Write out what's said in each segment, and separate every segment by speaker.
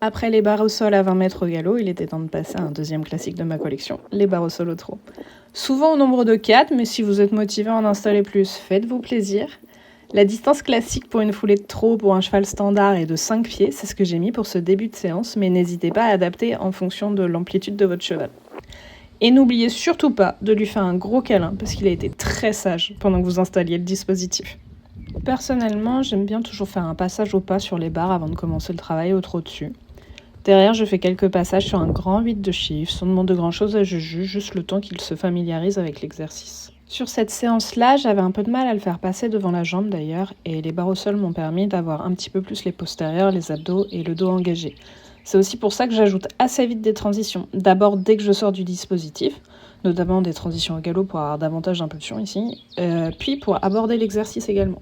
Speaker 1: Après les barres au sol à 20 mètres au galop, il était temps de passer à un deuxième classique de ma collection, les barres au sol au trot. Souvent au nombre de 4, mais si vous êtes motivé à en installer plus, faites-vous plaisir. La distance classique pour une foulée de trot pour un cheval standard est de 5 pieds, c'est ce que j'ai mis pour ce début de séance, mais n'hésitez pas à adapter en fonction de l'amplitude de votre cheval. Et n'oubliez surtout pas de lui faire un gros câlin, parce qu'il a été très sage pendant que vous installiez le dispositif. Personnellement, j'aime bien toujours faire un passage au pas sur les barres avant de commencer le travail au trot dessus. Derrière, je fais quelques passages sur un grand 8 de chiffres, sans demander grand-chose à Juju, juste le temps qu'il se familiarise avec l'exercice. Sur cette séance-là, j'avais un peu de mal à le faire passer devant la jambe d'ailleurs, et les barres au sol m'ont permis d'avoir un petit peu plus les postérieurs, les abdos et le dos engagés. C'est aussi pour ça que j'ajoute assez vite des transitions. D'abord dès que je sors du dispositif, notamment des transitions au galop pour avoir davantage d'impulsion ici, puis pour aborder l'exercice également.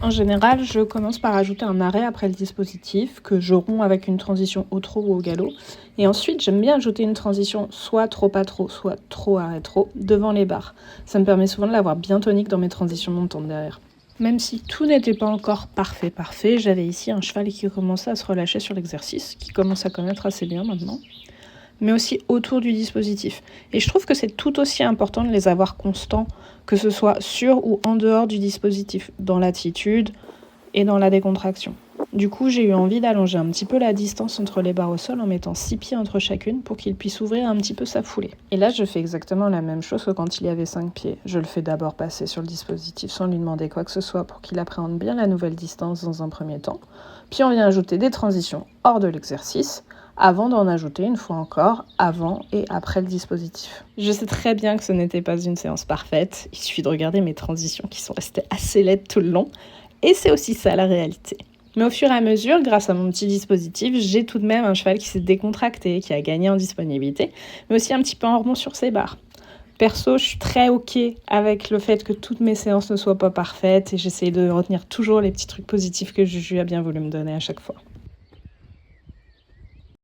Speaker 1: En général, je commence par ajouter un arrêt après le dispositif, que je romps avec une transition au trot ou au galop. Et ensuite, j'aime bien ajouter une transition soit trop pas trop, soit trop arrêt trop, devant les barres. Ça me permet souvent de l'avoir bien tonique dans mes transitions montantes derrière. Même si tout n'était pas encore parfait, j'avais ici un cheval qui commençait à se relâcher sur l'exercice, qui commence à connaître assez bien maintenant, mais aussi autour du dispositif. Et je trouve que c'est tout aussi important de les avoir constants, que ce soit sur ou en dehors du dispositif, dans l'attitude et dans la décontraction. Du coup, j'ai eu envie d'allonger un petit peu la distance entre les barres au sol en mettant 6 pieds entre chacune pour qu'il puisse ouvrir un petit peu sa foulée. Et là, je fais exactement la même chose que quand il y avait 5 pieds. Je le fais d'abord passer sur le dispositif sans lui demander quoi que ce soit pour qu'il appréhende bien la nouvelle distance dans un premier temps. Puis on vient ajouter des transitions hors de l'exercice, avant d'en ajouter une fois encore, avant et après le dispositif. Je sais très bien que ce n'était pas une séance parfaite, il suffit de regarder mes transitions qui sont restées assez laides tout le long, et c'est aussi ça la réalité. Mais au fur et à mesure, grâce à mon petit dispositif, j'ai tout de même un cheval qui s'est décontracté, qui a gagné en disponibilité, mais aussi un petit peu en rebond sur ses barres. Perso, je suis très ok avec le fait que toutes mes séances ne soient pas parfaites, et j'essaie de retenir toujours les petits trucs positifs que Juju a bien voulu me donner à chaque fois.